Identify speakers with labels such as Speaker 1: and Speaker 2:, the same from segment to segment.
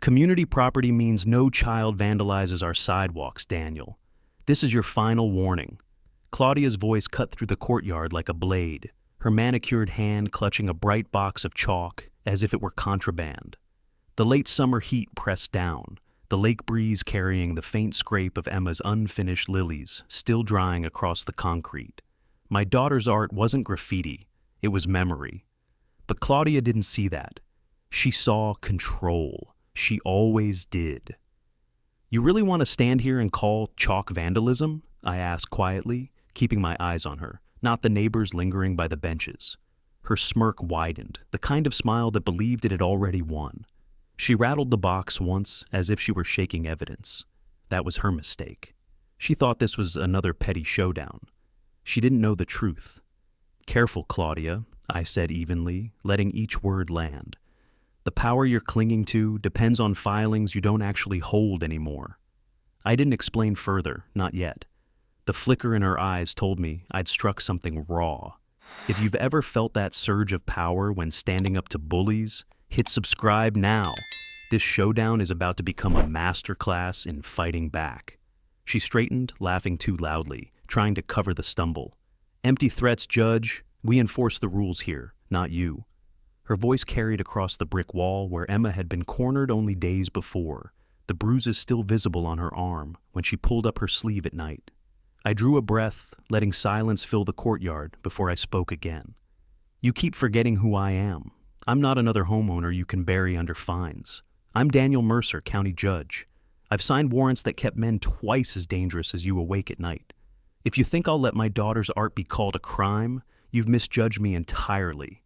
Speaker 1: Community property means no child vandalizes our sidewalks, Daniel. This is your final warning. Claudia's voice cut through the courtyard like a blade, her manicured hand clutching a bright box of chalk as if it were contraband. The late summer heat pressed down, the lake breeze carrying the faint scrape of Emma's unfinished lilies still drying across the concrete. My daughter's art wasn't graffiti, it was memory. But Claudia didn't see that. She saw control. She always did. You really want to stand here and call chalk vandalism? I asked quietly, keeping my eyes on her, not the neighbors lingering by the benches. Her smirk widened, the kind of smile that believed it had already won. She rattled the box once as if she were shaking evidence. That was her mistake. She thought this was another petty showdown. She didn't know the truth. Careful, Claudia, I said evenly, letting each word land. The power you're clinging to depends on filings you don't actually hold anymore. I didn't explain further, not yet. The flicker in her eyes told me I'd struck something raw. If you've ever felt that surge of power when standing up to bullies, hit subscribe now. This showdown is about to become a masterclass in fighting back. She straightened, laughing too loudly, trying to cover the stumble. Empty threats, Judge. We enforce the rules here, not you. Her voice carried across the brick wall where Emma had been cornered only days before, the bruises still visible on her arm when she pulled up her sleeve at night. I drew a breath, letting silence fill the courtyard before I spoke again. You keep forgetting who I am. I'm not another homeowner you can bury under fines. I'm Daniel Mercer, county judge. I've signed warrants that kept men twice as dangerous as you awake at night. If you think I'll let my daughter's art be called a crime, you've misjudged me entirely.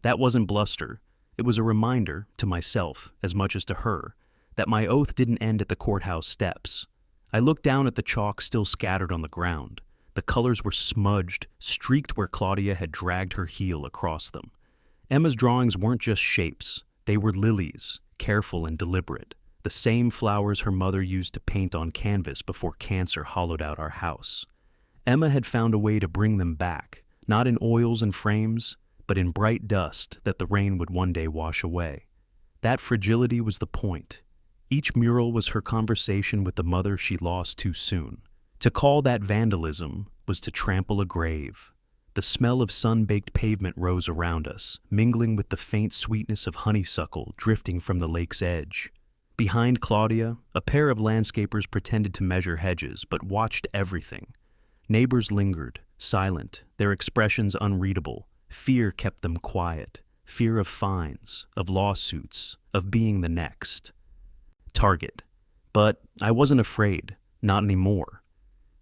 Speaker 1: That wasn't bluster. It was a reminder, to myself as much as to her, that my oath didn't end at the courthouse steps. I looked down at the chalk still scattered on the ground. The colors were smudged, streaked where Claudia had dragged her heel across them. Emma's drawings weren't just shapes. They were lilies, careful and deliberate, the same flowers her mother used to paint on canvas before cancer hollowed out our house. Emma had found a way to bring them back, not in oils and frames, but in bright dust that the rain would one day wash away. That fragility was the point. Each mural was her conversation with the mother she lost too soon. To call that vandalism was to trample a grave. The smell of sun-baked pavement rose around us, mingling with the faint sweetness of honeysuckle drifting from the lake's edge. Behind Claudia, a pair of landscapers pretended to measure hedges, but watched everything. Neighbors lingered, silent, their expressions unreadable. Fear kept them quiet. Fear of fines, of lawsuits, of being the next target. But I wasn't afraid, not anymore.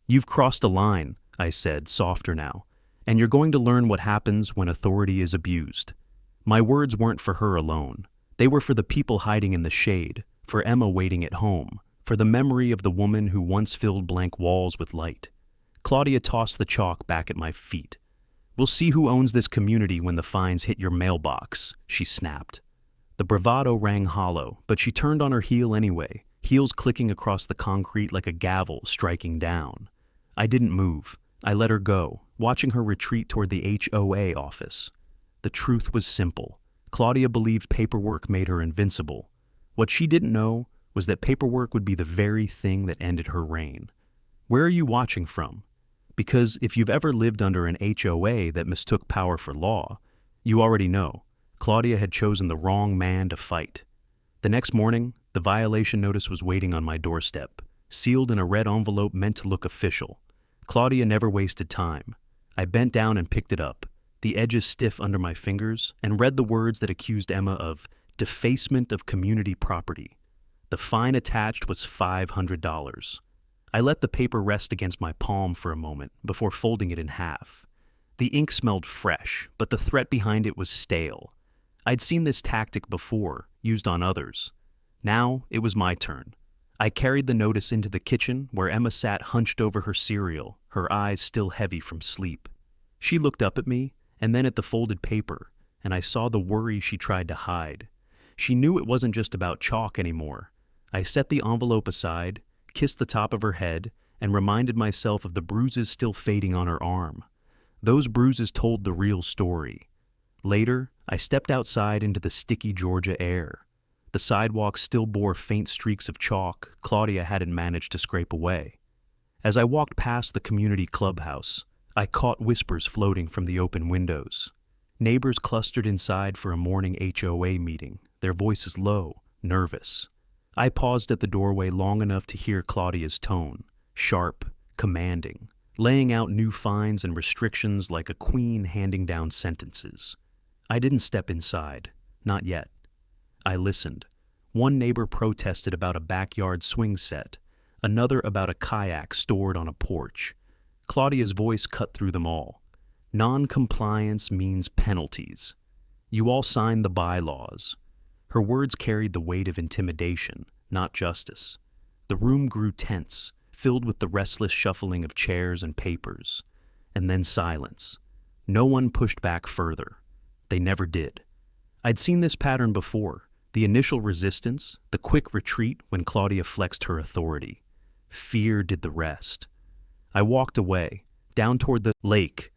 Speaker 1: You've crossed a line, I said, softer now, and you're going to learn what happens when authority is abused. My words weren't for her alone. They were for the people hiding in the shade, for Emma waiting at home, for the memory of the woman who once filled blank walls with light. Claudia tossed the chalk back at my feet. We'll see who owns this community when the fines hit your mailbox, she snapped. The bravado rang hollow, but she turned on her heel anyway, heels clicking across the concrete like a gavel striking down. I didn't move. I let her go, watching her retreat toward the HOA office. The truth was simple. Claudia believed paperwork made her invincible. What she didn't know was that paperwork would be the very thing that ended her reign. Where are you watching from? Because if you've ever lived under an HOA that mistook power for law, you already know. Claudia had chosen the wrong man to fight. The next morning, the violation notice was waiting on my doorstep, sealed in a red envelope meant to look official. Claudia never wasted time. I bent down and picked it up, the edges stiff under my fingers, and read the words that accused Emma of defacement of community property. The fine attached was $500. I let the paper rest against my palm for a moment before folding it in half. The ink smelled fresh, but the threat behind it was stale. I'd seen this tactic before, used on others. Now it was my turn. I carried the notice into the kitchen where Emma sat hunched over her cereal, her eyes still heavy from sleep. She looked up at me and then at the folded paper, and I saw the worry she tried to hide. She knew it wasn't just about chalk anymore. I set the envelope aside, kissed the top of her head, and reminded myself of the bruises still fading on her arm. Those bruises told the real story. Later, I stepped outside into the sticky Georgia air. The The sidewalk still bore faint streaks of chalk Claudia hadn't managed to scrape away. As I walked past the community clubhouse, I caught whispers floating from the open windows. Neighbors clustered inside for a morning HOA meeting, their voices low, nervous. I paused at the doorway long enough to hear Claudia's tone, sharp, commanding, laying out new fines and restrictions like a queen handing down sentences. I didn't step inside, not yet. I listened. One neighbor protested about a backyard swing set, another about a kayak stored on a porch. Claudia's voice cut through them all. Non-compliance means penalties. You all signed the bylaws. Her words carried the weight of intimidation, not justice. The room grew tense, filled with the restless shuffling of chairs and papers. And then silence. No one pushed back further. They never did. I'd seen this pattern before. The initial resistance, the quick retreat when Claudia flexed her authority. Fear did the rest. I walked away, down toward the lake.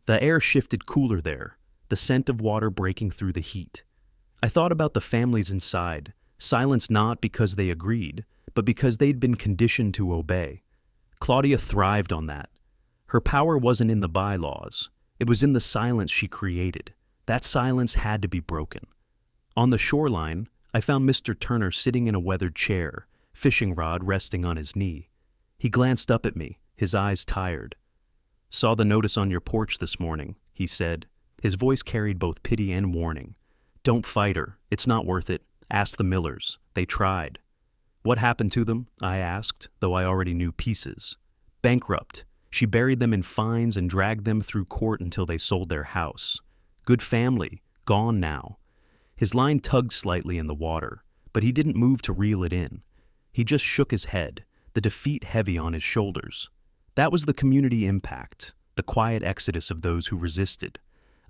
Speaker 1: The air shifted cooler there, the scent of water breaking through the heat. I thought about the families inside, silenced not because they agreed, but because they'd been conditioned to obey. Claudia thrived on that. Her power wasn't in the bylaws. It was in the silence she created. That silence had to be broken. On the shoreline, I found Mr. Turner sitting in a weathered chair, fishing rod resting on his knee. He glanced up at me, his eyes tired. "Saw the notice on your porch this morning," he said. His voice carried both pity and warning. "Don't fight her. It's not worth it. Ask the Millers. They tried." "What happened to them?" I asked, though I already knew pieces. "Bankrupt. She buried them in fines and dragged them through court until they sold their house. Good family. Gone now." His line tugged slightly in the water, but he didn't move to reel it in. He just shook his head, the defeat heavy on his shoulders. That was the community impact, the quiet exodus of those who resisted.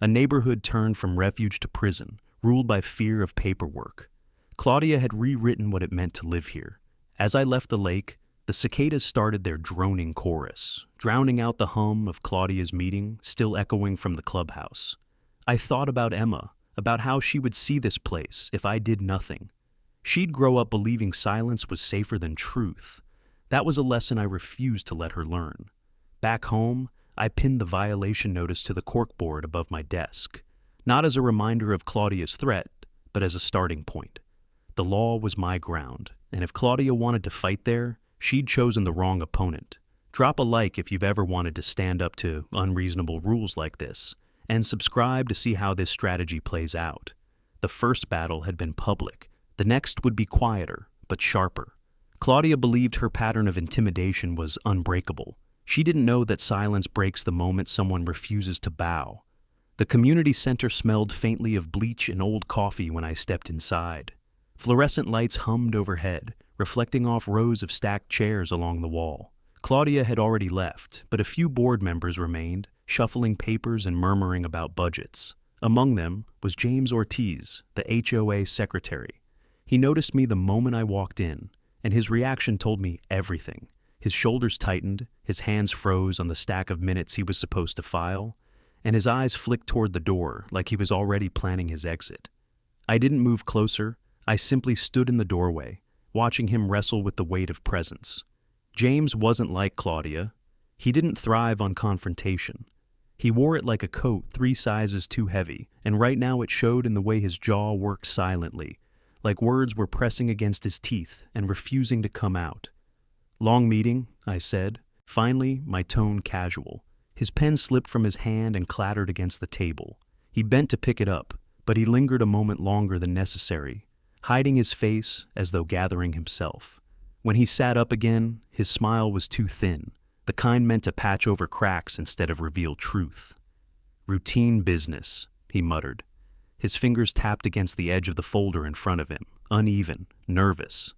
Speaker 1: A neighborhood turned from refuge to prison, ruled by fear of paperwork. Claudia had rewritten what it meant to live here. As I left the lake, the cicadas started their droning chorus, drowning out the hum of Claudia's meeting, still echoing from the clubhouse. I thought about Emma, about how she would see this place if I did nothing. She'd grow up believing silence was safer than truth. That was a lesson I refused to let her learn. Back home, I pinned the violation notice to the corkboard above my desk, not as a reminder of Claudia's threat, but as a starting point. The law was my ground, and if Claudia wanted to fight there, she'd chosen the wrong opponent. Drop a like if you've ever wanted to stand up to unreasonable rules like this, and subscribe to see how this strategy plays out. The first battle had been public. The next would be quieter, but sharper. Claudia believed her pattern of intimidation was unbreakable. She didn't know that silence breaks the moment someone refuses to bow. The community center smelled faintly of bleach and old coffee when I stepped inside. Fluorescent lights hummed overhead, reflecting off rows of stacked chairs along the wall. Claudia had already left, but a few board members remained, shuffling papers and murmuring about budgets. Among them was James Ortiz, the HOA secretary. He noticed me the moment I walked in, and his reaction told me everything. His shoulders tightened, his hands froze on the stack of minutes he was supposed to file, and his eyes flicked toward the door like he was already planning his exit. I didn't move closer. I simply stood in the doorway, watching him wrestle with the weight of presence. James wasn't like Claudia. He didn't thrive on confrontation. He wore it like a coat 3 sizes too heavy, and right now it showed in the way his jaw worked silently, like words were pressing against his teeth and refusing to come out. "Long meeting," I said, finally, my tone casual. His pen slipped from his hand and clattered against the table. He bent to pick it up, but he lingered a moment longer than necessary, hiding his face as though gathering himself. When he sat up again, his smile was too thin, the kind meant to patch over cracks instead of reveal truth. "Routine business," he muttered. His fingers tapped against the edge of the folder in front of him, uneven, nervous.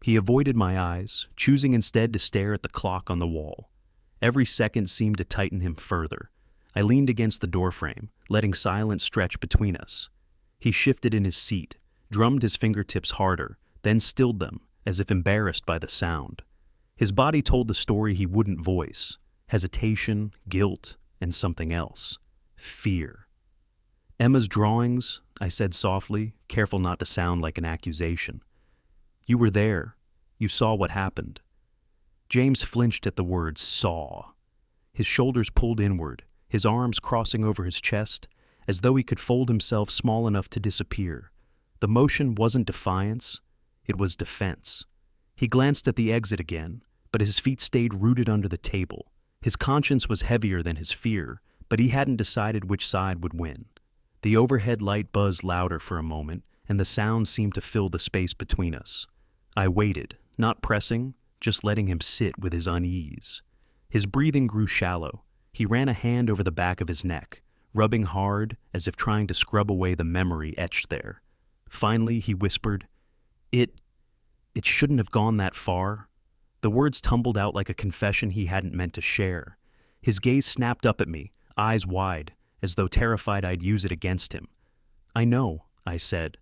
Speaker 1: He avoided my eyes, choosing instead to stare at the clock on the wall. Every second seemed to tighten him further. I leaned against the doorframe, letting silence stretch between us. He shifted in his seat, drummed his fingertips harder, then stilled them, as if embarrassed by the sound. His body told the story he wouldn't voice: hesitation, guilt, and something else. Fear. "Emma's drawings," I said softly, careful not to sound like an accusation. You were there. You saw what happened. James flinched at the word saw. His shoulders pulled inward, his arms crossing over his chest, as though he could fold himself small enough to disappear. The motion wasn't defiance, it was defense. He glanced at the exit again, but his feet stayed rooted under the table. His conscience was heavier than his fear, but he hadn't decided which side would win. The overhead light buzzed louder for a moment, and the sound seemed to fill the space between us. I waited, not pressing, just letting him sit with his unease. His breathing grew shallow. He ran a hand over the back of his neck, rubbing hard as if trying to scrub away the memory etched there. Finally, he whispered, It shouldn't have gone that far." The words tumbled out like a confession he hadn't meant to share. His gaze snapped up at me, eyes wide, as though terrified I'd use it against him. "I know," I said.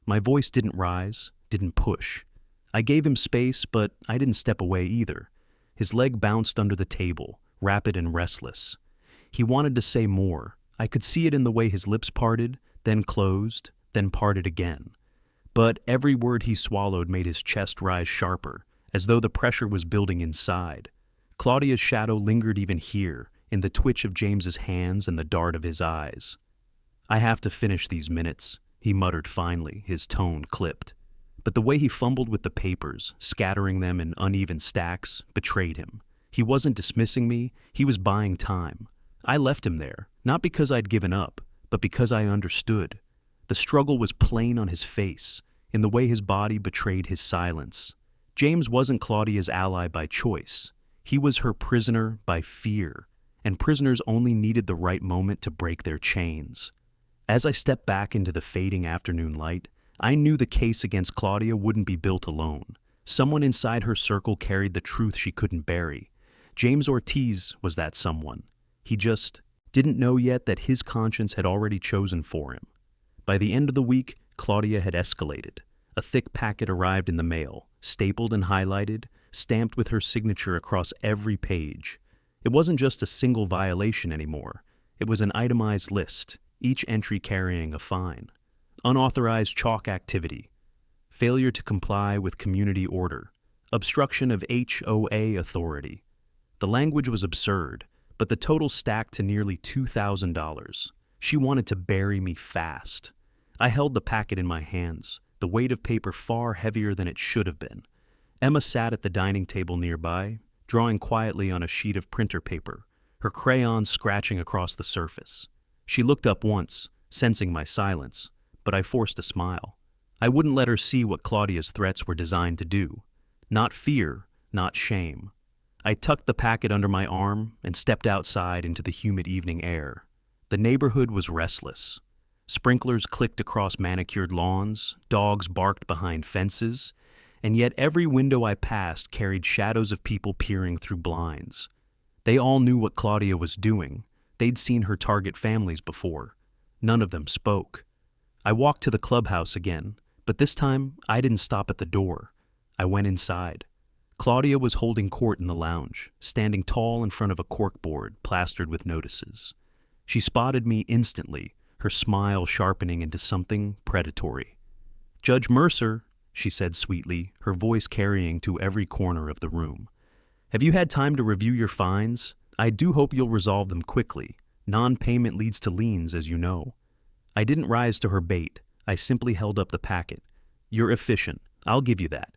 Speaker 1: My voice didn't rise, didn't push. I gave him space, but I didn't step away either. His leg bounced under the table, rapid and restless. He wanted to say more. I could see it in the way his lips parted, then closed, then parted again. But every word he swallowed made his chest rise sharper, as though the pressure was building inside. Claudia's shadow lingered even here, in the twitch of James's hands and the dart of his eyes. "I have to finish these minutes," he muttered finally, his tone clipped. But the way he fumbled with the papers, scattering them in uneven stacks, betrayed him. He wasn't dismissing me, he was buying time. I left him there, not because I'd given up, but because I understood. The struggle was plain on his face, in the way his body betrayed his silence. James wasn't Claudia's ally by choice. He was her prisoner by fear, and prisoners only needed the right moment to break their chains. As I stepped back into the fading afternoon light, I knew the case against Claudia wouldn't be built alone. Someone inside her circle carried the truth she couldn't bury. James Ortiz was that someone. He just didn't know yet that his conscience had already chosen for him. By the end of the week, Claudia had escalated. A thick packet arrived in the mail, stapled and highlighted, stamped with her signature across every page. It wasn't just a single violation anymore. It was an itemized list, each entry carrying a fine. Unauthorized chalk activity, failure to comply with community order, obstruction of HOA authority. The language was absurd, but the total stacked to nearly $2,000. She wanted to bury me fast. I held the packet in my hands, the weight of paper far heavier than it should have been. Emma sat at the dining table nearby, drawing quietly on a sheet of printer paper, her crayon scratching across the surface. She looked up once, sensing my silence, but I forced a smile. I wouldn't let her see what Claudia's threats were designed to do. Not fear, not shame. I tucked the packet under my arm and stepped outside into the humid evening air. The neighborhood was restless. Sprinklers clicked across manicured lawns, dogs barked behind fences, and yet every window I passed carried shadows of people peering through blinds. They all knew what Claudia was doing. They'd seen her target families before. None of them spoke. I walked to the clubhouse again, but this time I didn't stop at the door. I went inside. Claudia was holding court in the lounge, standing tall in front of a corkboard plastered with notices. She spotted me instantly, her smile sharpening into something predatory. "Judge Mercer," she said sweetly, her voice carrying to every corner of the room. "Have you had time to review your fines? I do hope you'll resolve them quickly. Non-payment leads to liens, as you know." I didn't rise to her bait. I simply held up the packet. "You're efficient. I'll give you that."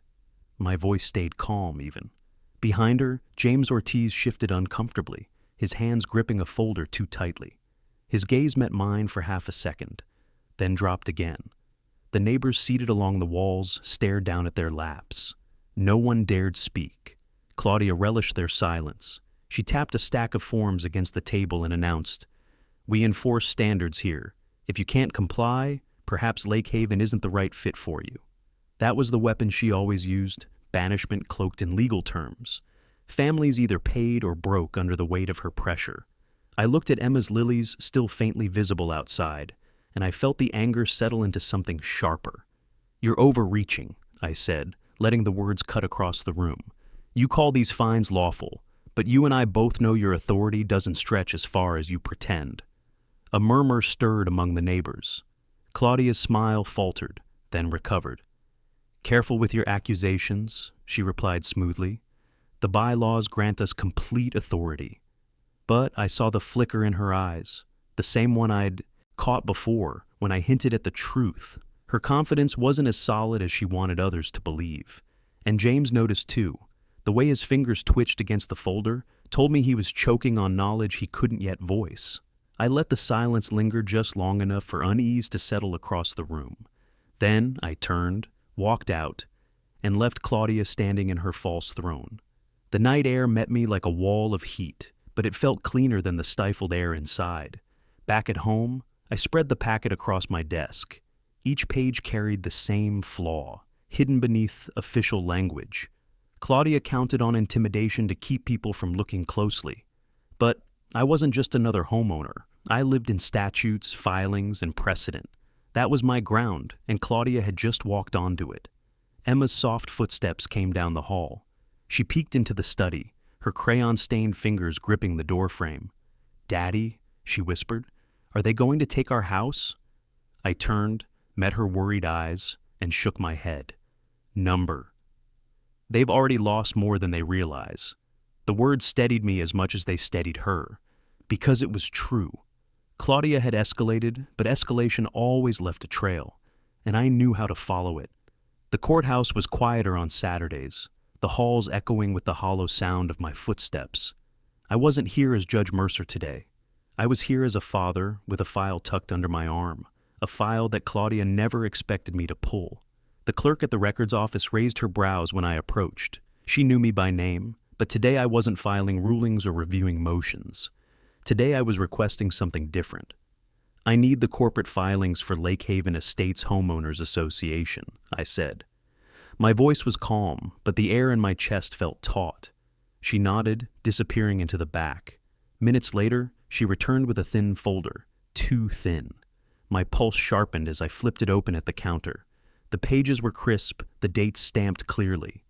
Speaker 1: My voice stayed calm, even. Behind her, James Ortiz shifted uncomfortably, his hands gripping a folder too tightly. His gaze met mine for half a second, then dropped again. The neighbors seated along the walls stared down at their laps. No one dared speak. Claudia relished their silence. She tapped a stack of forms against the table and announced, "We enforce standards here. If you can't comply, perhaps Lake Haven isn't the right fit for you." That was the weapon she always used, banishment cloaked in legal terms. Families either paid or broke under the weight of her pressure. I looked at Emma's lilies still faintly visible outside, and I felt the anger settle into something sharper. "You're overreaching," I said, letting the words cut across the room. "You call these fines lawful, but you and I both know your authority doesn't stretch as far as you pretend." A murmur stirred among the neighbors. Claudia's smile faltered, then recovered. "Careful with your accusations," she replied smoothly. "The bylaws grant us complete authority." But I saw the flicker in her eyes, the same one I'd caught before when I hinted at the truth. Her confidence wasn't as solid as she wanted others to believe. And James noticed too. The way his fingers twitched against the folder told me he was choking on knowledge he couldn't yet voice. I let the silence linger just long enough for unease to settle across the room. Then I turned, walked out, and left Claudia standing in her false throne. The night air met me like a wall of heat, but it felt cleaner than the stifled air inside. Back at home, I spread the packet across my desk. Each page carried the same flaw, hidden beneath official language. Claudia counted on intimidation to keep people from looking closely. But I wasn't just another homeowner. I lived in statutes, filings, and precedent. That was my ground, and Claudia had just walked onto it. Emma's soft footsteps came down the hall. She peeked into the study, her crayon-stained fingers gripping the doorframe. "Daddy," she whispered, "are they going to take our house?" I turned, met her worried eyes, and shook my head. "Number. They've already lost more than they realize." The words steadied me as much as they steadied her, because it was true. Claudia had escalated, but escalation always left a trail, and I knew how to follow it. The courthouse was quieter on Saturdays, the halls echoing with the hollow sound of my footsteps. I wasn't here as Judge Mercer today. I was here as a father with a file tucked under my arm, a file that Claudia never expected me to pull. The clerk at the records office raised her brows when I approached. She knew me by name, but today I wasn't filing rulings or reviewing motions. Today I was requesting something different. "I need the corporate filings for Lake Haven Estates Homeowners Association," I said. My voice was calm, but the air in my chest felt taut. She nodded, disappearing into the back. Minutes later, she returned with a thin folder, too thin. My pulse sharpened as I flipped it open at the counter. The pages were crisp, the dates stamped clearly.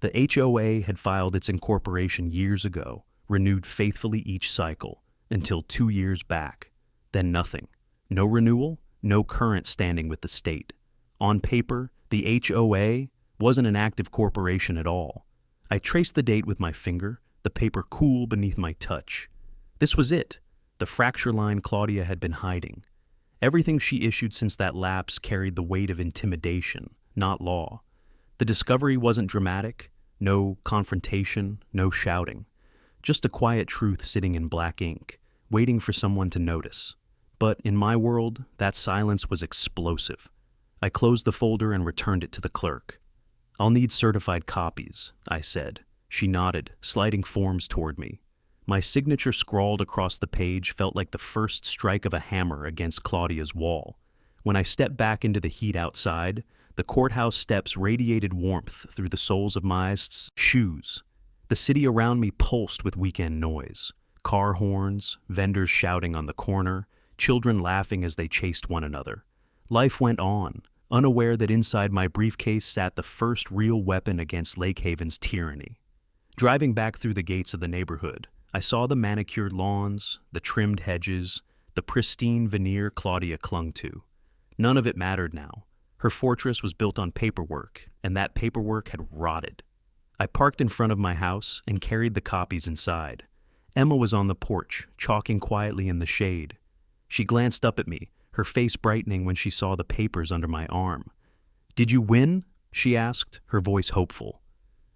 Speaker 1: The HOA had filed its incorporation years ago, renewed faithfully each cycle, until 2 years back. Then nothing. No renewal, no current standing with the state. On paper, the HOA wasn't an active corporation at all. I traced the date with my finger, the paper cool beneath my touch. This was it, the fracture line Claudia had been hiding. Everything she issued since that lapse carried the weight of intimidation, not law. The discovery wasn't dramatic, no confrontation, no shouting. Just a quiet truth sitting in black ink, waiting for someone to notice. But in my world, that silence was explosive. I closed the folder and returned it to the clerk. "I'll need certified copies," I said. She nodded, sliding forms toward me. My signature scrawled across the page felt like the first strike of a hammer against Claudia's wall. When I stepped back into the heat outside, the courthouse steps radiated warmth through the soles of my shoes. The city around me pulsed with weekend noise. Car horns, vendors shouting on the corner, children laughing as they chased one another. Life went on, unaware that inside my briefcase sat the first real weapon against Lake Haven's tyranny. Driving back through the gates of the neighborhood, I saw the manicured lawns, the trimmed hedges, the pristine veneer Claudia clung to. None of it mattered now. Her fortress was built on paperwork, and that paperwork had rotted. I parked in front of my house and carried the copies inside. Emma was on the porch, chalking quietly in the shade. She glanced up at me, her face brightening when she saw the papers under my arm. "Did you win?" she asked, her voice hopeful.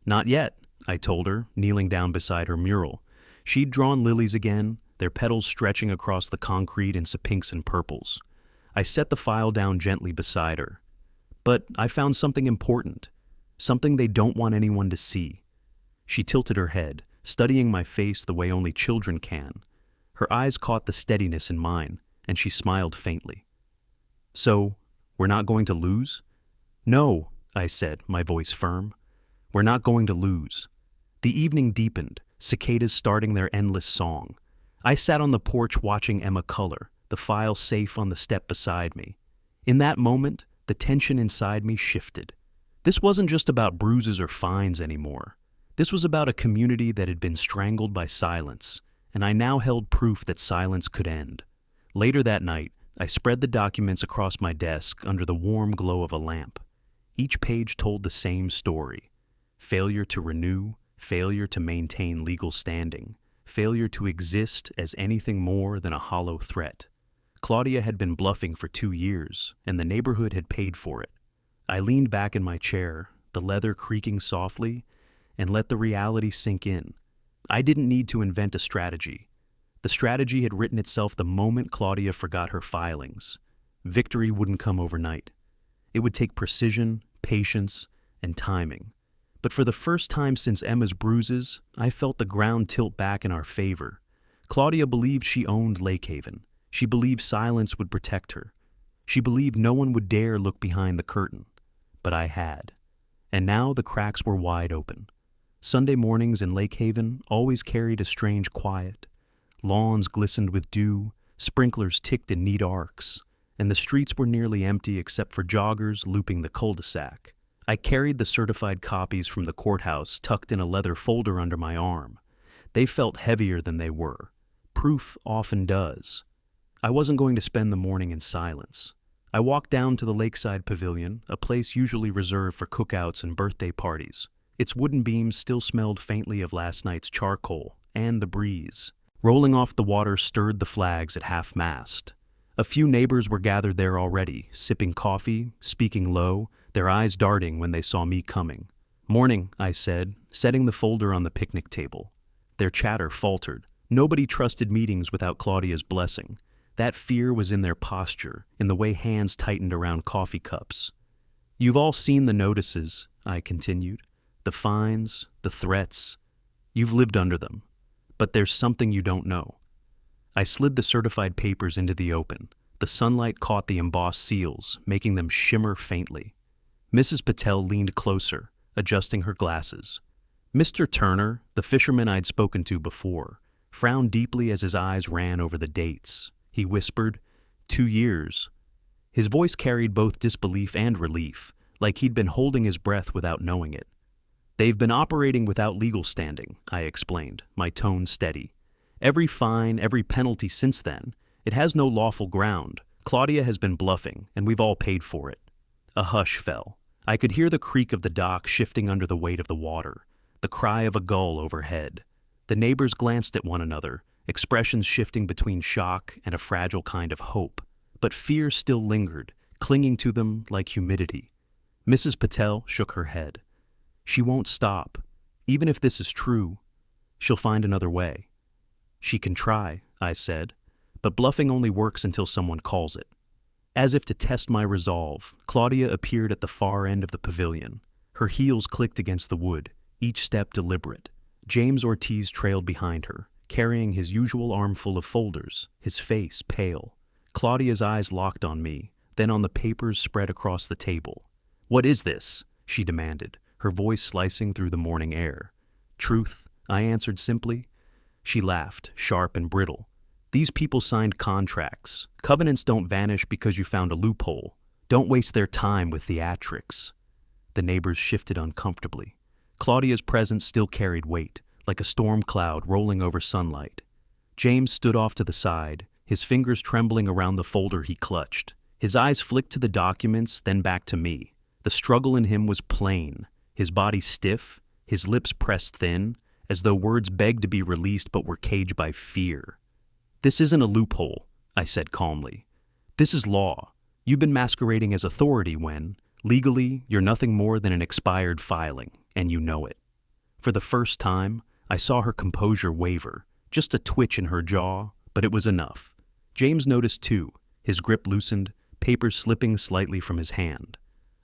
Speaker 1: "Not yet," I told her, kneeling down beside her mural. She'd drawn lilies again, their petals stretching across the concrete in pinks and purples. I set the file down gently beside her. "But I found something important, something they don't want anyone to see." She tilted her head, studying my face the way only children can. Her eyes caught the steadiness in mine, and she smiled faintly. "So, we're not going to lose?" "No," I said, my voice firm. "We're not going to lose." The evening deepened, cicadas starting their endless song. I sat on the porch watching Emma color, the file safe on the step beside me. In that moment, the tension inside me shifted. This wasn't just about bruises or fines anymore. This was about a community that had been strangled by silence, and I now held proof that silence could end. Later that night, I spread the documents across my desk under the warm glow of a lamp. Each page told the same story: failure to renew, failure to maintain legal standing, failure to exist as anything more than a hollow threat. Claudia had been bluffing for 2 years, and the neighborhood had paid for it. I leaned back in my chair, the leather creaking softly, and let the reality sink in. I didn't need to invent a strategy. The strategy had written itself the moment Claudia forgot her filings. Victory wouldn't come overnight. It would take precision, patience, and timing. But for the first time since Emma's bruises, I felt the ground tilt back in our favor. Claudia believed she owned Lake Haven. She believed silence would protect her. She believed no one would dare look behind the curtain. But I had. And now the cracks were wide open. Sunday mornings in Lake Haven always carried a strange quiet. Lawns glistened with dew, sprinklers ticked in neat arcs, and the streets were nearly empty except for joggers looping the cul-de-sac. I carried the certified copies from the courthouse tucked in a leather folder under my arm. They felt heavier than they were. Proof often does. I wasn't going to spend the morning in silence. I walked down to the lakeside pavilion, a place usually reserved for cookouts and birthday parties. Its wooden beams still smelled faintly of last night's charcoal and the breeze. Rolling off the water stirred the flags at half-mast. A few neighbors were gathered there already, sipping coffee, speaking low, their eyes darting when they saw me coming. "Morning," I said, setting the folder on the picnic table. Their chatter faltered. Nobody trusted meetings without Claudia's blessing. That fear was in their posture, in the way hands tightened around coffee cups. "You've all seen the notices," I continued. "The fines, the threats. You've lived under them. But there's something you don't know." I slid the certified papers into the open. The sunlight caught the embossed seals, making them shimmer faintly. Mrs. Patel leaned closer, adjusting her glasses. Mr. Turner, the fisherman I'd spoken to before, frowned deeply as his eyes ran over the dates. He whispered, 2 years. His voice carried both disbelief and relief, like he'd been holding his breath without knowing it. "They've been operating without legal standing," I explained, my tone steady. "Every fine, every penalty since then, it has no lawful ground. Claudia has been bluffing, and we've all paid for it." A hush fell. I could hear the creak of the dock shifting under the weight of the water, the cry of a gull overhead. The neighbors glanced at one another, expressions shifting between shock and a fragile kind of hope. But fear still lingered, clinging to them like humidity. Mrs. Patel shook her head. "She won't stop. Even if this is true, she'll find another way." "She can try," I said, "but bluffing only works until someone calls it." As if to test my resolve, Claudia appeared at the far end of the pavilion. Her heels clicked against the wood, each step deliberate. James Ortiz trailed behind her, carrying his usual armful of folders, his face pale. Claudia's eyes locked on me, then on the papers spread across the table. "What is this?" she demanded, her voice slicing through the morning air. "Truth," I answered simply. She laughed, sharp and brittle. "These people signed contracts. Covenants don't vanish because you found a loophole. Don't waste their time with theatrics." The neighbors shifted uncomfortably. Claudia's presence still carried weight, like a storm cloud rolling over sunlight. James stood off to the side, his fingers trembling around the folder he clutched. His eyes flicked to the documents, then back to me. The struggle in him was plain, his body stiff, his lips pressed thin, as though words begged to be released but were caged by fear. "This isn't a loophole," I said calmly. "This is law. You've been masquerading as authority when, legally, you're nothing more than an expired filing, and you know it." For the first time, I saw her composure waver, just a twitch in her jaw, but it was enough. James noticed too, his grip loosened, papers slipping slightly from his hand.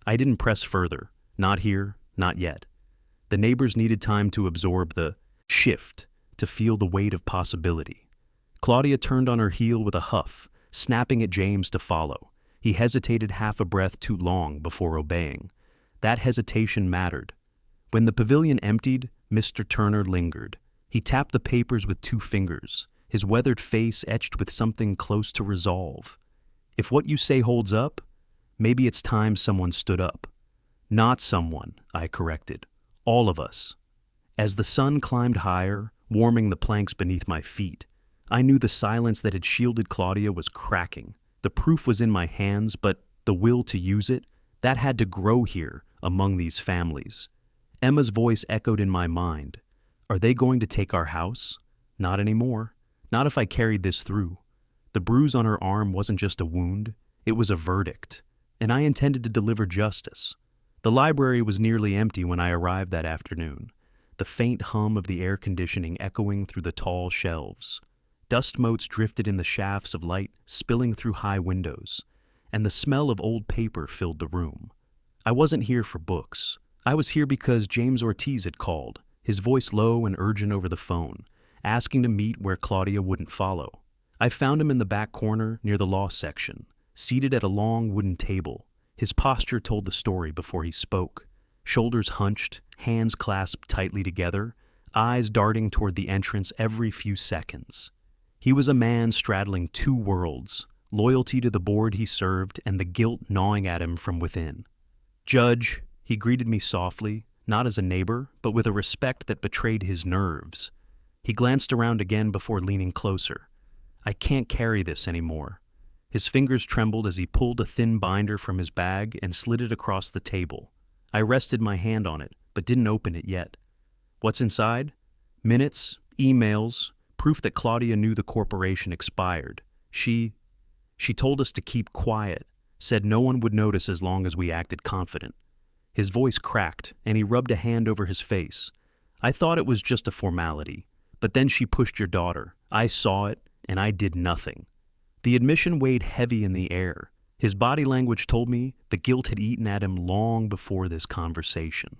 Speaker 1: I didn't press further, not here, not yet. The neighbors needed time to absorb the shift, to feel the weight of possibility. Claudia turned on her heel with a huff, snapping at James to follow. He hesitated half a breath too long before obeying. That hesitation mattered. When the pavilion emptied, Mr. Turner lingered. He tapped the papers with 2 fingers, his weathered face etched with something close to resolve. "If what you say holds up, maybe it's time someone stood up." "Not someone," I corrected. "All of us." As the sun climbed higher, warming the planks beneath my feet, I knew the silence that had shielded Claudia was cracking. The proof was in my hands, but the will to use it, that had to grow here among these families. Emma's voice echoed in my mind. Are they going to take our house? Not anymore. Not if I carried this through. The bruise on her arm wasn't just a wound, it was a verdict, and I intended to deliver justice. The library was nearly empty when I arrived that afternoon, the faint hum of the air conditioning echoing through the tall shelves. Dust motes drifted in the shafts of light spilling through high windows, and the smell of old paper filled the room. I wasn't here for books. I was here because James Ortiz had called, his voice low and urgent over the phone, asking to meet where Claudia wouldn't follow. I found him in the back corner near the law section, seated at a long wooden table. His posture told the story before he spoke. Shoulders hunched, hands clasped tightly together, eyes darting toward the entrance every few seconds. He was a man straddling two worlds, loyalty to the board he served and the guilt gnawing at him from within. Judge, he greeted me softly, not as a neighbor, but with a respect that betrayed his nerves. He glanced around again before leaning closer. I can't carry this anymore. His fingers trembled as he pulled a thin binder from his bag and slid it across the table. I rested my hand on it, but didn't open it yet. What's inside? Minutes, emails, proof that Claudia knew the corporation expired. She told us to keep quiet, said no one would notice as long as we acted confident. His voice cracked, and he rubbed a hand over his face. I thought it was just a formality, but then she pushed your daughter. I saw it, and I did nothing. The admission weighed heavy in the air. His body language told me the guilt had eaten at him long before this conversation.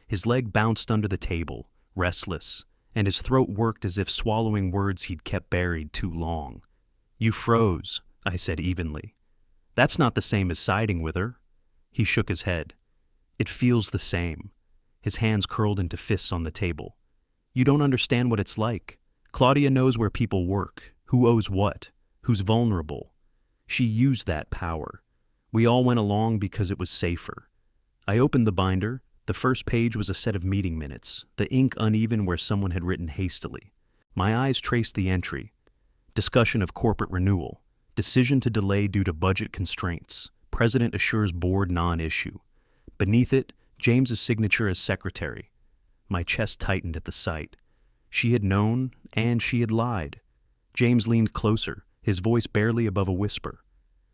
Speaker 1: His leg bounced under the table, restless, and his throat worked as if swallowing words he'd kept buried too long. You froze, I said evenly. That's not the same as siding with her. He shook his head. It feels the same. His hands curled into fists on the table. You don't understand what it's like. Claudia knows where people work, who owes what, who's vulnerable. She used that power. We all went along because it was safer. I opened the binder. The first page was a set of meeting minutes, the ink uneven where someone had written hastily. My eyes traced the entry. Discussion of corporate renewal. Decision to delay due to budget constraints. President assures board non-issue. Beneath it, James's signature as secretary. My chest tightened at the sight. She had known, and she had lied. James leaned closer, his voice barely above a whisper.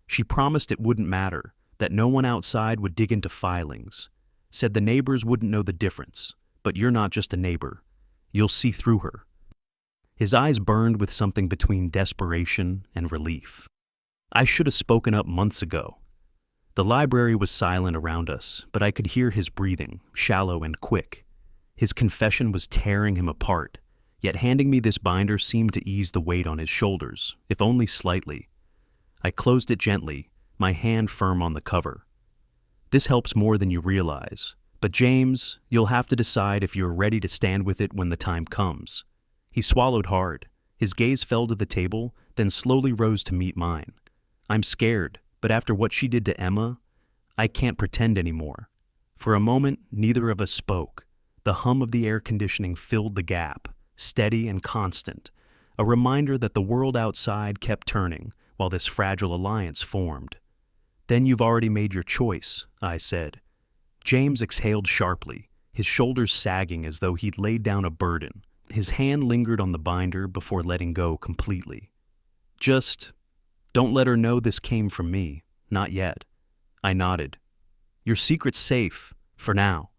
Speaker 1: She promised it wouldn't matter, that no one outside would dig into filings. Said the neighbors wouldn't know the difference, but you're not just a neighbor. You'll see through her. His eyes burned with something between desperation and relief. I should have spoken up months ago. The library was silent around us, but I could hear his breathing, shallow and quick. His confession was tearing him apart, yet handing me this binder seemed to ease the weight on his shoulders, if only slightly. I closed it gently, my hand firm on the cover. This helps more than you realize, but James, you'll have to decide if you're ready to stand with it when the time comes. He swallowed hard. His gaze fell to the table, then slowly rose to meet mine. I'm scared, but after what she did to Emma, I can't pretend anymore. For a moment, neither of us spoke. The hum of the air conditioning filled the gap, steady and constant, a reminder that the world outside kept turning while this fragile alliance formed. Then you've already made your choice, I said. James exhaled sharply, his shoulders sagging as though he'd laid down a burden. His hand lingered on the binder before letting go completely. Just, don't let her know this came from me. Not yet. I nodded. Your secret's safe, for now.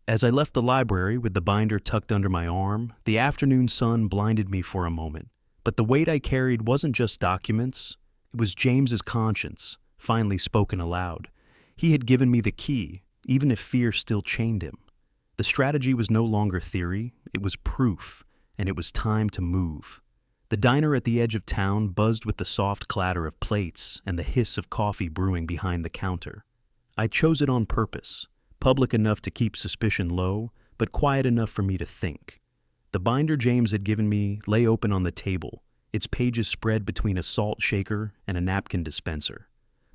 Speaker 1: As I left the library with the binder tucked under my arm, the afternoon sun blinded me for a moment. But the weight I carried wasn't just documents. It was James's conscience, finally spoken aloud. He had given me the key, even if fear still chained him. The strategy was no longer theory, it was proof, and it was time to move. The diner at the edge of town buzzed with the soft clatter of plates and the hiss of coffee brewing behind the counter. I chose it on purpose, public enough to keep suspicion low, but quiet enough for me to think. The binder James had given me lay open on the table, its pages spread between a salt shaker and a napkin dispenser.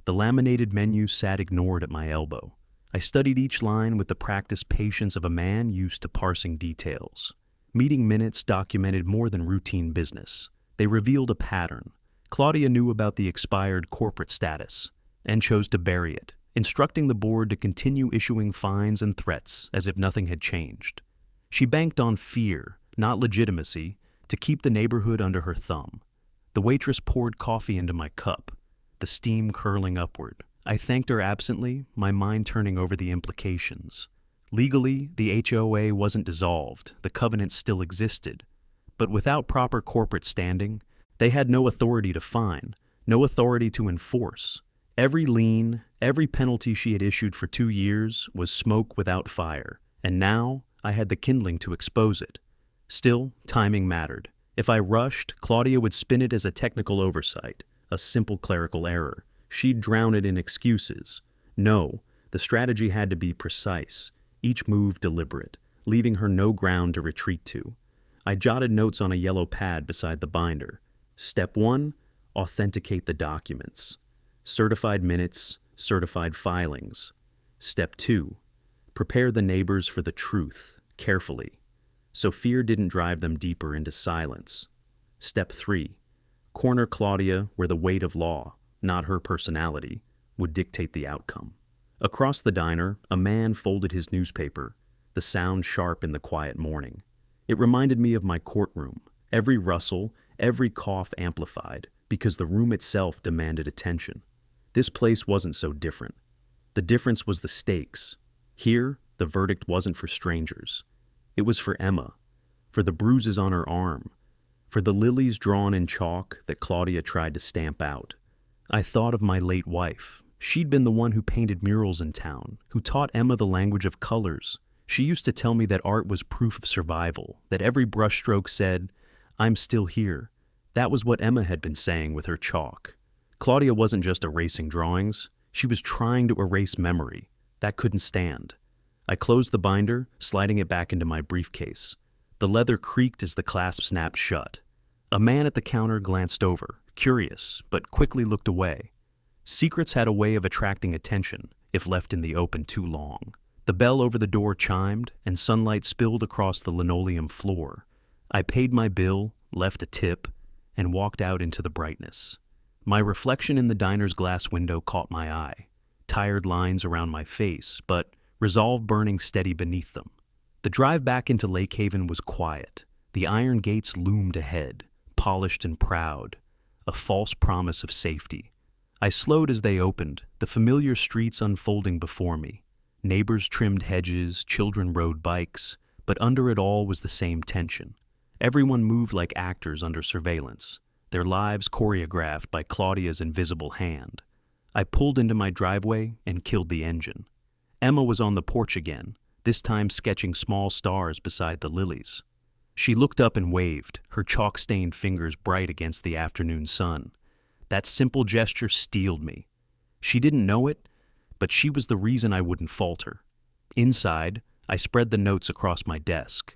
Speaker 1: The laminated menu sat ignored at my elbow. I studied each line with the practiced patience of a man used to parsing details. Meeting minutes documented more than routine business. They revealed a pattern. Claudia knew about the expired corporate status and chose to bury it, instructing the board to continue issuing fines and threats as if nothing had changed. She banked on fear, not legitimacy, to keep the neighborhood under her thumb. The waitress poured coffee into my cup, the steam curling upward. I thanked her absently, my mind turning over the implications. Legally, the HOA wasn't dissolved, the covenant still existed. But without proper corporate standing, they had no authority to fine, no authority to enforce. Every lien, every penalty she had issued for 2 years was smoke without fire, and now I had the kindling to expose it. Still, timing mattered. If I rushed, Claudia would spin it as a technical oversight, a simple clerical error. She'd drown it in excuses. No, the strategy had to be precise, each move deliberate, leaving her no ground to retreat to. I jotted notes on a yellow pad beside the binder. Step 1, authenticate the documents. Certified minutes, certified filings. Step 2, prepare the neighbors for the truth, carefully, so fear didn't drive them deeper into silence. Step 3, corner Claudia where the weight of law, not her personality, would dictate the outcome. Across the diner, a man folded his newspaper, the sound sharp in the quiet morning. It reminded me of my courtroom, every rustle, every cough amplified, because the room itself demanded attention. This place wasn't so different. The difference was the stakes. Here, the verdict wasn't for strangers. It was for Emma, for the bruises on her arm, for the lilies drawn in chalk that Claudia tried to stamp out. I thought of my late wife. She'd been the one who painted murals in town, who taught Emma the language of colors. She used to tell me that art was proof of survival, that every brushstroke said, "I'm still here." That was what Emma had been saying with her chalk. Claudia wasn't just erasing drawings. She was trying to erase memory. That couldn't stand. I closed the binder, sliding it back into my briefcase. The leather creaked as the clasp snapped shut. A man at the counter glanced over, curious, but quickly looked away. Secrets had a way of attracting attention if left in the open too long. The bell over the door chimed, and sunlight spilled across the linoleum floor. I paid my bill, left a tip, and walked out into the brightness. My reflection in the diner's glass window caught my eye. Tired lines around my face, but resolve burning steady beneath them. The drive back into Lake Haven was quiet. The iron gates loomed ahead, polished and proud, a false promise of safety. I slowed as they opened, the familiar streets unfolding before me. Neighbors trimmed hedges, children rode bikes, but under it all was the same tension. Everyone moved like actors under surveillance, their lives choreographed by Claudia's invisible hand. I pulled into my driveway and killed the engine. Emma was on the porch again, this time sketching small stars beside the lilies. She looked up and waved, her chalk-stained fingers bright against the afternoon sun. That simple gesture steeled me. She didn't know it, but she was the reason I wouldn't falter. Inside, I spread the notes across my desk.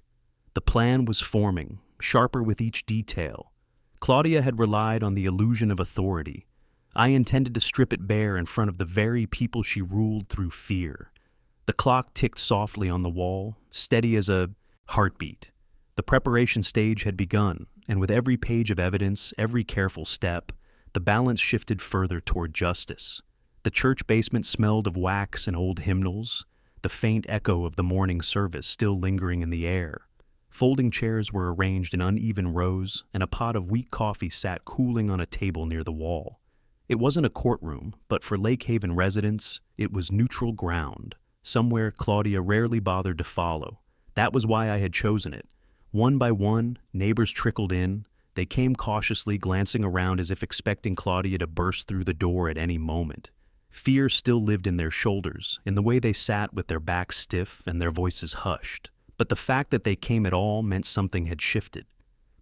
Speaker 1: The plan was forming, sharper with each detail. Claudia had relied on the illusion of authority. I intended to strip it bare in front of the very people she ruled through fear. The clock ticked softly on the wall, steady as a heartbeat. The preparation stage had begun, and with every page of evidence, every careful step, the balance shifted further toward justice. The church basement smelled of wax and old hymnals, the faint echo of the morning service still lingering in the air. Folding chairs were arranged in uneven rows, and a pot of weak coffee sat cooling on a table near the wall. It wasn't a courtroom, but for Lake Haven residents, it was neutral ground, somewhere Claudia rarely bothered to follow. That was why I had chosen it. One by one, neighbors trickled in. They came cautiously, glancing around as if expecting Claudia to burst through the door at any moment. Fear still lived in their shoulders, in the way they sat with their backs stiff and their voices hushed. But the fact that they came at all meant something had shifted.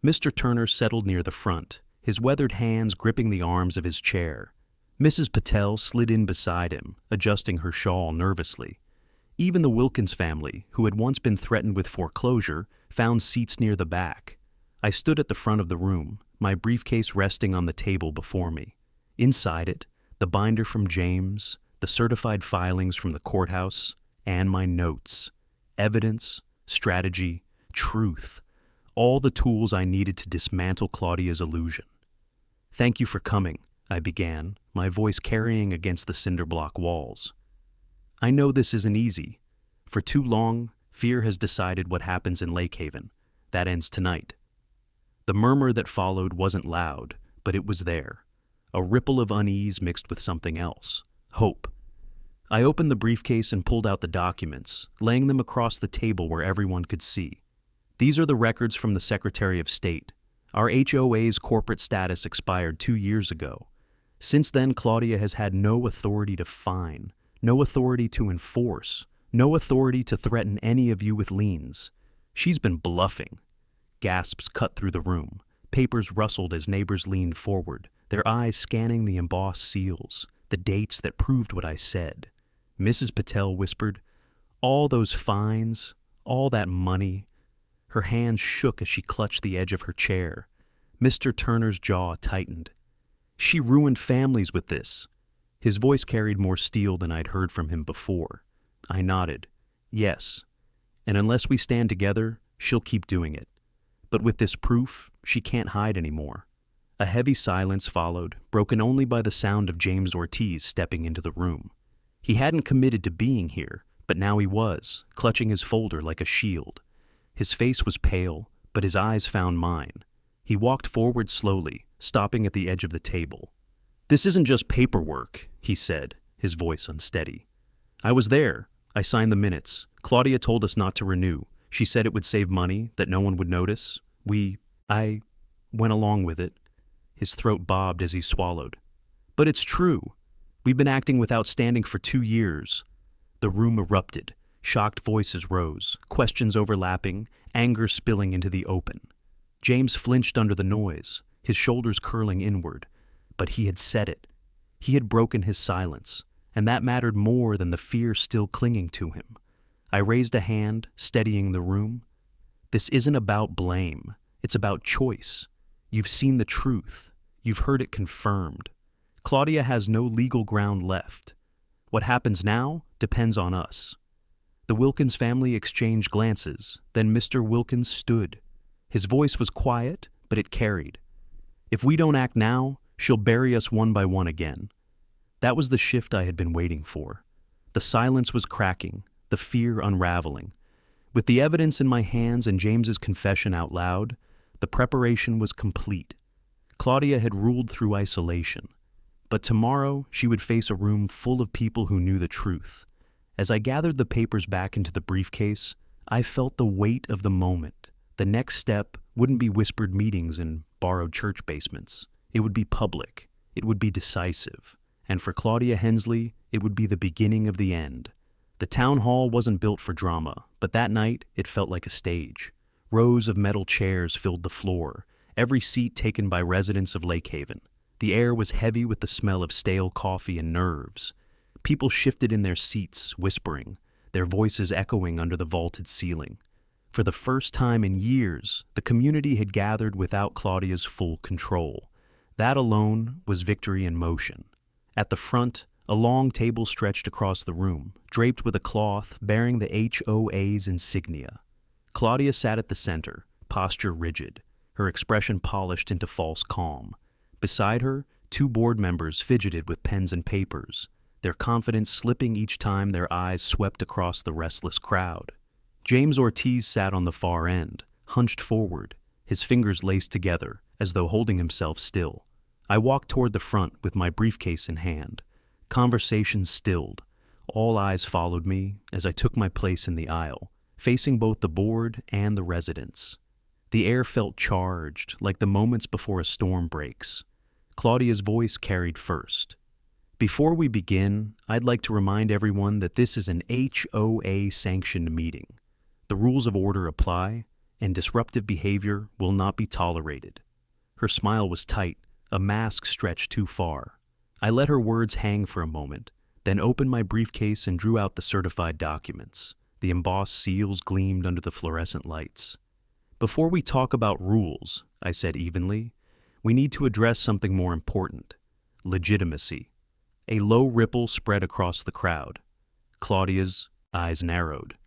Speaker 1: Mr. Turner settled near the front, his weathered hands gripping the arms of his chair. Mrs. Patel slid in beside him, adjusting her shawl nervously. Even the Wilkins family, who had once been threatened with foreclosure, found seats near the back. I stood at the front of the room, my briefcase resting on the table before me. Inside it, the binder from James, the certified filings from the courthouse, and my notes. Evidence, strategy, truth, all the tools I needed to dismantle Claudia's illusion. Thank you for coming, I began, my voice carrying against the cinder block walls. I know this isn't easy. For too long, fear has decided what happens in Lake Haven. That ends tonight. The murmur that followed wasn't loud, but it was there. A ripple of unease mixed with something else. Hope. I opened the briefcase and pulled out the documents, laying them across the table where everyone could see. These are the records from the Secretary of State. Our HOA's corporate status expired 2 years ago. Since then, Claudia has had no authority to fine, no authority to enforce, no authority to threaten any of you with liens. She's been bluffing. Gasps cut through the room. Papers rustled as neighbors leaned forward, their eyes scanning the embossed seals, the dates that proved what I said. Mrs. Patel whispered, "All those fines, all that money." Her hands shook as she clutched the edge of her chair. Mr. Turner's jaw tightened. "She ruined families with this." His voice carried more steel than I'd heard from him before. I nodded. "Yes. And unless we stand together, she'll keep doing it. But with this proof, she can't hide anymore." A heavy silence followed, broken only by the sound of James Ortiz stepping into the room. He hadn't committed to being here, but now he was, clutching his folder like a shield. His face was pale, but his eyes found mine. He walked forward slowly, stopping at the edge of the table. "This isn't just paperwork," he said, his voice unsteady. "I was there. I signed the minutes. Claudia told us not to renew. She said it would save money, that no one would notice. I went along with it." His throat bobbed as he swallowed. "But it's true. We've been acting without standing for 2 years. The room erupted. Shocked voices rose, questions overlapping, anger spilling into the open. James flinched under the noise, his shoulders curling inward. But he had said it. He had broken his silence, and that mattered more than the fear still clinging to him. I raised a hand, steadying the room. "This isn't about blame. It's about choice. You've seen the truth. You've heard it confirmed. Claudia has no legal ground left. What happens now depends on us." The Wilkins family exchanged glances, then Mr. Wilkins stood. His voice was quiet, but it carried. "If we don't act now, she'll bury us one by one again." That was the shift I had been waiting for. The silence was cracking, the fear unraveling. With the evidence in my hands and James's confession out loud, the preparation was complete. Claudia had ruled through isolation. But tomorrow she would face a room full of people who knew the truth. As I gathered the papers back into the briefcase, I felt the weight of the moment. The next step wouldn't be whispered meetings in borrowed church basements. It would be public. It would be decisive. And for Claudia Hensley, it would be the beginning of the end. The town hall wasn't built for drama, but that night it felt like a stage. Rows of metal chairs filled the floor, every seat taken by residents of Lake Haven. The air was heavy with the smell of stale coffee and nerves. People shifted in their seats, whispering, their voices echoing under the vaulted ceiling. For the first time in years, the community had gathered without Claudia's full control. That alone was victory in motion. At the front, a long table stretched across the room, draped with a cloth bearing the HOA's insignia. Claudia sat at the center, posture rigid, her expression polished into false calm. Beside her, 2 board members fidgeted with pens and papers, their confidence slipping each time their eyes swept across the restless crowd. James Ortiz sat on the far end, hunched forward, his fingers laced together, as though holding himself still. I walked toward the front with my briefcase in hand. Conversation stilled. All eyes followed me as I took my place in the aisle, facing both the board and the residents. The air felt charged, like the moments before a storm breaks. Claudia's voice carried first. "Before we begin, I'd like to remind everyone that this is an HOA-sanctioned meeting. The rules of order apply, and disruptive behavior will not be tolerated." Her smile was tight, a mask stretched too far. I let her words hang for a moment, then opened my briefcase and drew out the certified documents. The embossed seals gleamed under the fluorescent lights. "Before we talk about rules," I said evenly, "we need to address something more important: legitimacy." A low ripple spread across the crowd. Claudia's eyes narrowed.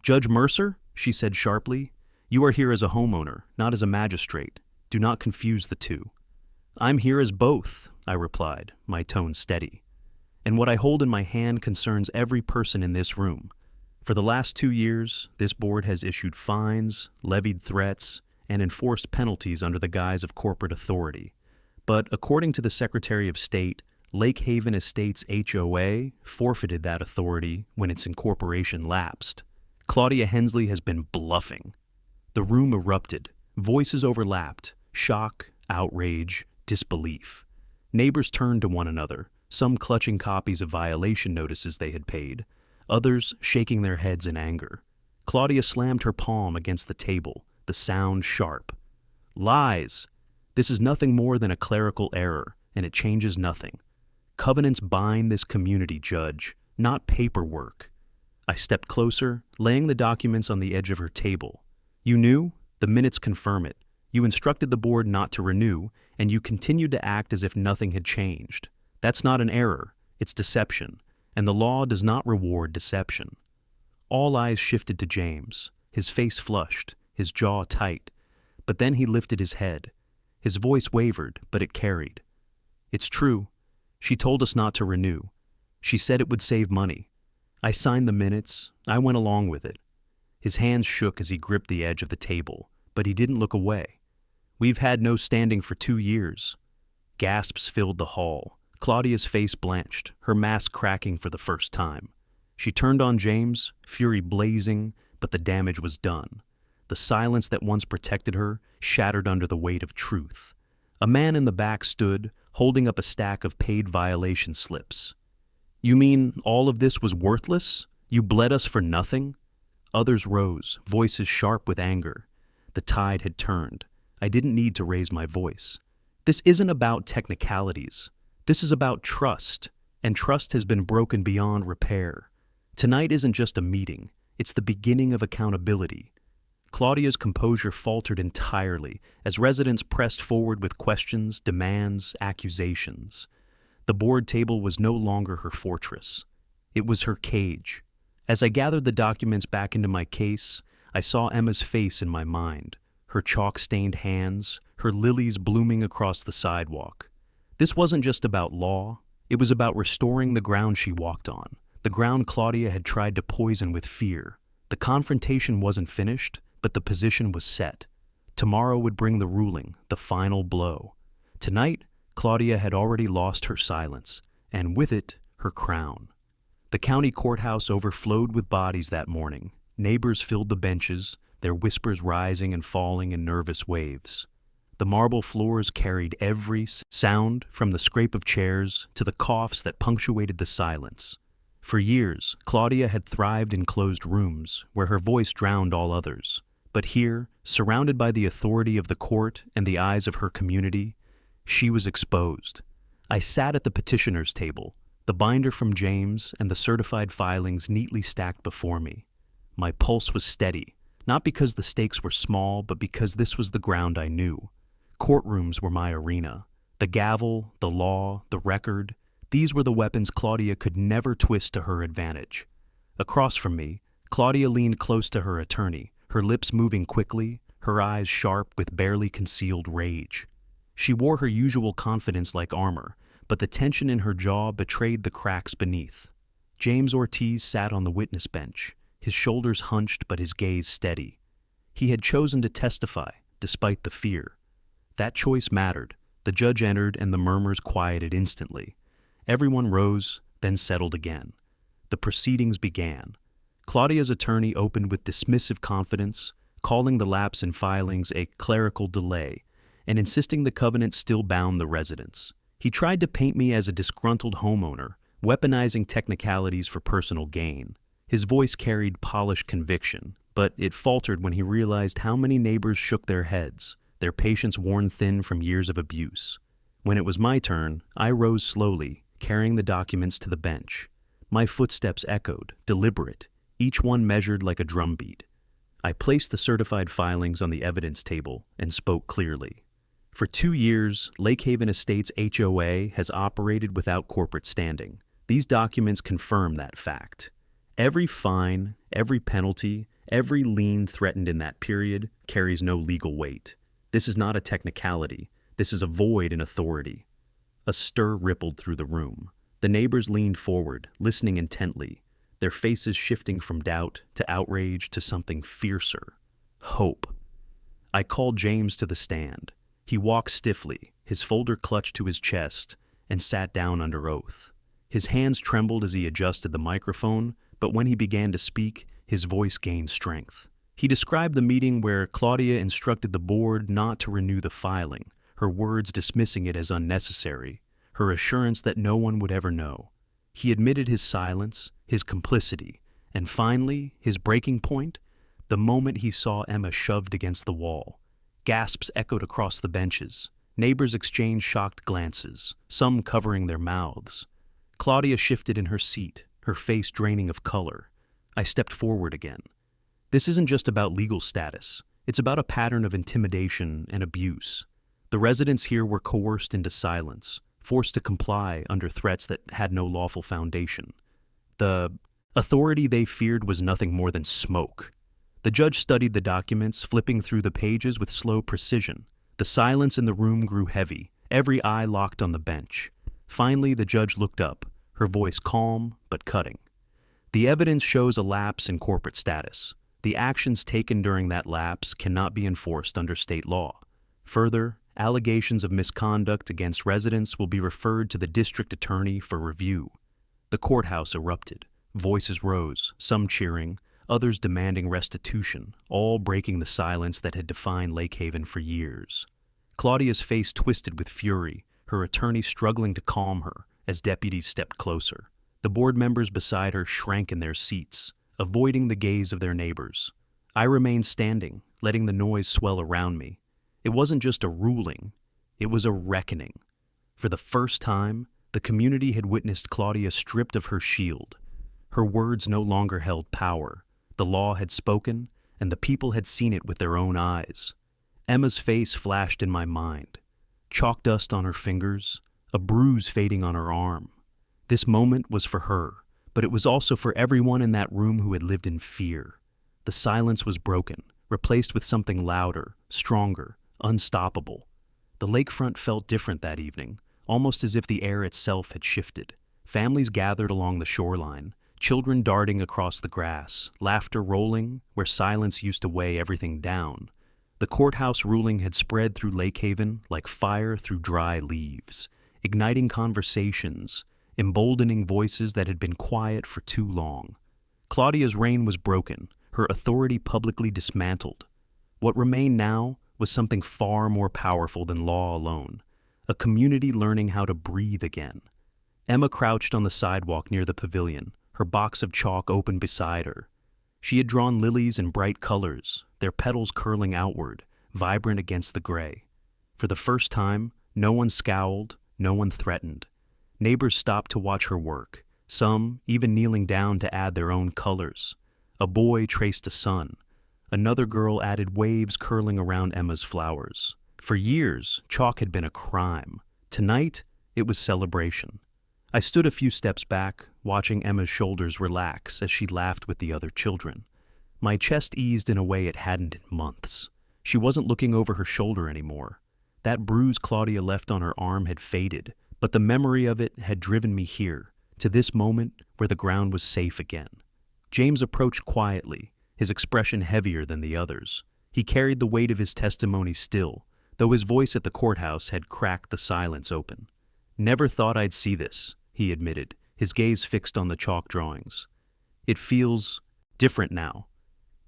Speaker 1: "Judge Mercer," she said sharply, "you are here as a homeowner, not as a magistrate. Do not confuse the two." I'm here as both, I replied, my tone steady. And what I hold in my hand concerns every person in this room. For the last 2 years, this board has issued fines, levied threats, and enforced penalties under the guise of corporate authority. But according to the Secretary of State, Lake Haven Estates HOA forfeited that authority when its incorporation lapsed. Claudia Hensley has been bluffing. The room erupted. Voices overlapped. Shock, outrage, disbelief. Neighbors turned to one another, some clutching copies of violation notices they had paid, others shaking their heads in anger. Claudia slammed her palm against the table, the sound sharp. Lies! This is nothing more than a clerical error, and it changes nothing. Covenants bind this community, Judge, not paperwork. I stepped closer, laying the documents on the edge of her table. You knew? The minutes confirm it. You instructed the board not to renew, and you continued to act as if nothing had changed. That's not an error, it's deception, and the law does not reward deception. All eyes shifted to James, his face flushed, his jaw tight, but then he lifted his head. His voice wavered, but it carried. It's true. She told us not to renew. She said it would save money. I signed the minutes. I went along with it. His hands shook as he gripped the edge of the table, but he didn't look away. We've had no standing for 2 years. Gasps filled the hall. Claudia's face blanched, her mask cracking for the first time. She turned on James, fury blazing, but the damage was done. The silence that once protected her shattered under the weight of truth. A man in the back stood, holding up a stack of paid violation slips. You mean all of this was worthless? You bled us for nothing? Others rose, voices sharp with anger. The tide had turned. I didn't need to raise my voice. This isn't about technicalities. This is about trust, and trust has been broken beyond repair. Tonight isn't just a meeting. It's the beginning of accountability. Claudia's composure faltered entirely as residents pressed forward with questions, demands, accusations. The board table was no longer her fortress. It was her cage. As I gathered the documents back into my case, I saw Emma's face in my mind, her chalk-stained hands, her lilies blooming across the sidewalk. This wasn't just about law. It was about restoring the ground she walked on, the ground Claudia had tried to poison with fear. The confrontation wasn't finished, but the position was set. Tomorrow would bring the ruling, the final blow. Tonight, Claudia had already lost her silence, and with it, her crown. The county courthouse overflowed with bodies that morning. Neighbors filled the benches, their whispers rising and falling in nervous waves. The marble floors carried every sound, from the scrape of chairs to the coughs that punctuated the silence. For years, Claudia had thrived in closed rooms, where her voice drowned all others. But here, surrounded by the authority of the court and the eyes of her community, she was exposed. I sat at the petitioner's table, the binder from James and the certified filings neatly stacked before me. My pulse was steady, not because the stakes were small, but because this was the ground I knew. Courtrooms were my arena. The gavel, the law, the record, these were the weapons Claudia could never twist to her advantage. Across from me, Claudia leaned close to her attorney, her lips moving quickly, her eyes sharp with barely concealed rage. She wore her usual confidence like armor, but the tension in her jaw betrayed the cracks beneath. James Ortiz sat on the witness bench, his shoulders hunched but his gaze steady. He had chosen to testify, despite the fear. That choice mattered. The judge entered and the murmurs quieted instantly. Everyone rose, then settled again. The proceedings began. Claudia's attorney opened with dismissive confidence, calling the lapse in filings a clerical delay, and insisting the covenant still bound the residents. He tried to paint me as a disgruntled homeowner, weaponizing technicalities for personal gain. His voice carried polished conviction, but it faltered when he realized how many neighbors shook their heads, their patience worn thin from years of abuse. When it was my turn, I rose slowly, carrying the documents to the bench. My footsteps echoed, deliberate, each one measured like a drumbeat. I placed the certified filings on the evidence table and spoke clearly. For 2 years, Lake Haven Estates HOA has operated without corporate standing. These documents confirm that fact. Every fine, every penalty, every lien threatened in that period carries no legal weight. This is not a technicality, This is a void in authority. A stir rippled through the room. The neighbors leaned forward, listening intently, their faces shifting from doubt to outrage to something fiercer. Hope. I called James to the stand. He walked stiffly, his folder clutched to his chest, and sat down under oath. His hands trembled as he adjusted the microphone, but when he began to speak, his voice gained strength. He described the meeting where Claudia instructed the board not to renew the filing, her words dismissing it as unnecessary, her assurance that no one would ever know. He admitted his silence, his complicity, and finally, his breaking point, the moment he saw Emma shoved against the wall. Gasps echoed across the benches. Neighbors exchanged shocked glances, some covering their mouths. Claudia shifted in her seat, her face draining of color. I stepped forward again. This isn't just about legal status. It's about a pattern of intimidation and abuse. The residents here were coerced into silence, forced to comply under threats that had no lawful foundation. The authority they feared was nothing more than smoke. The judge studied the documents, flipping through the pages with slow precision. The silence in the room grew heavy, every eye locked on the bench. Finally, the judge looked up, her voice calm but cutting. The evidence shows a lapse in corporate status. The actions taken during that lapse cannot be enforced under state law. Further, allegations of misconduct against residents will be referred to the district attorney for review. The courthouse erupted. Voices rose, some cheering, others demanding restitution, all breaking the silence that had defined Lake Haven for years. Claudia's face twisted with fury, her attorney struggling to calm her as deputies stepped closer. The board members beside her shrank in their seats, avoiding the gaze of their neighbors. I remained standing, letting the noise swell around me. It wasn't just a ruling, it was a reckoning. For the first time, the community had witnessed Claudia stripped of her shield. Her words no longer held power. The law had spoken, and the people had seen it with their own eyes. Emma's face flashed in my mind. Chalk dust on her fingers, a bruise fading on her arm. This moment was for her, but it was also for everyone in that room who had lived in fear. The silence was broken, replaced with something louder, stronger, unstoppable. The lakefront felt different that evening, almost as if the air itself had shifted. Families gathered along the shoreline, children darting across the grass, laughter rolling where silence used to weigh everything down. The courthouse ruling had spread through Lake Haven like fire through dry leaves, igniting conversations, emboldening voices that had been quiet for too long. Claudia's reign was broken, her authority publicly dismantled. What remained now was something far more powerful than law alone, a community learning how to breathe again. Emma crouched on the sidewalk near the pavilion, her box of chalk open beside her. She had drawn lilies in bright colors, their petals curling outward, vibrant against the gray. For the first time, no one scowled, no one threatened. Neighbors stopped to watch her work, some even kneeling down to add their own colors. A boy traced a sun. Another girl added waves curling around Emma's flowers. For years, chalk had been a crime. Tonight, it was celebration. I stood a few steps back, watching Emma's shoulders relax as she laughed with the other children. My chest eased in a way it hadn't in months. She wasn't looking over her shoulder anymore. That bruise Claudia left on her arm had faded, but the memory of it had driven me here, to this moment where the ground was safe again. James approached quietly, his expression heavier than the others. He carried the weight of his testimony still, though his voice at the courthouse had cracked the silence open. "Never thought I'd see this," he admitted, his gaze fixed on the chalk drawings. "It feels different now."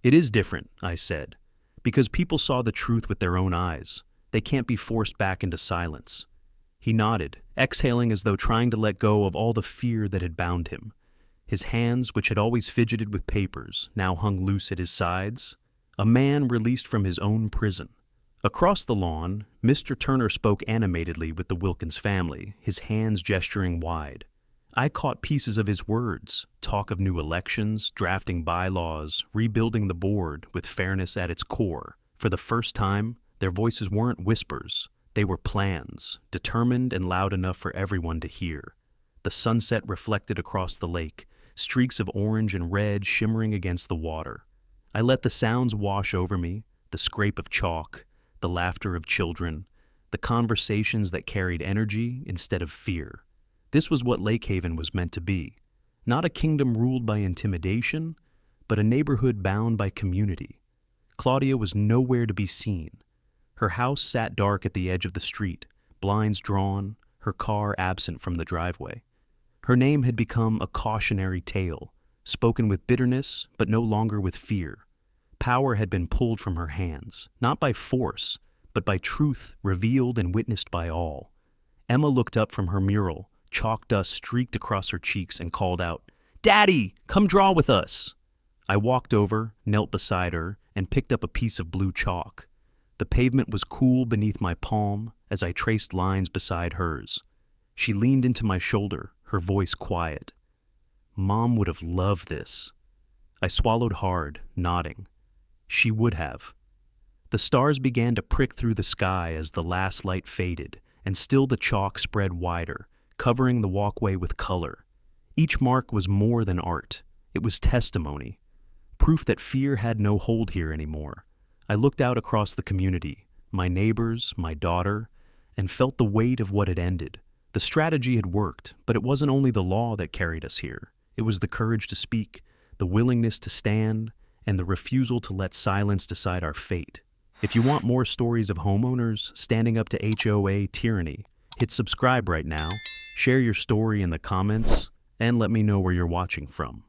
Speaker 1: "It is different," I said, "because people saw the truth with their own eyes. They can't be forced back into silence." He nodded, exhaling as though trying to let go of all the fear that had bound him. His hands, which had always fidgeted with papers, now hung loose at his sides. A man released from his own prison. Across the lawn, Mr. Turner spoke animatedly with the Wilkins family, his hands gesturing wide. I caught pieces of his words, talk of new elections, drafting bylaws, rebuilding the board with fairness at its core. For the first time, their voices weren't whispers. They were plans, determined and loud enough for everyone to hear. The sunset reflected across the lake, streaks of orange and red shimmering against the water. I let the sounds wash over me, the scrape of chalk, the laughter of children, the conversations that carried energy instead of fear. This was what Lake Haven was meant to be. Not a kingdom ruled by intimidation, but a neighborhood bound by community. Claudia was nowhere to be seen. Her house sat dark at the edge of the street, blinds drawn, her car absent from the driveway. Her name had become a cautionary tale, spoken with bitterness, but no longer with fear. Power had been pulled from her hands, not by force, but by truth revealed and witnessed by all. Emma looked up from her mural, chalk dust streaked across her cheeks, and called out, "Daddy, come draw with us!" I walked over, knelt beside her, and picked up a piece of blue chalk. The pavement was cool beneath my palm as I traced lines beside hers. She leaned into my shoulder, her voice quiet. Mom would have loved this. I swallowed hard, nodding. She would have. The stars began to prick through the sky as the last light faded, and still the chalk spread wider, covering the walkway with color. Each mark was more than art. It was testimony. Proof that fear had no hold here anymore. I looked out across the community, my neighbors, my daughter, and felt the weight of what had ended. The strategy had worked, but it wasn't only the law that carried us here. It was the courage to speak, the willingness to stand, and the refusal to let silence decide our fate. If you want more stories of homeowners standing up to HOA tyranny, hit subscribe right now, share your story in the comments, and let me know where you're watching from.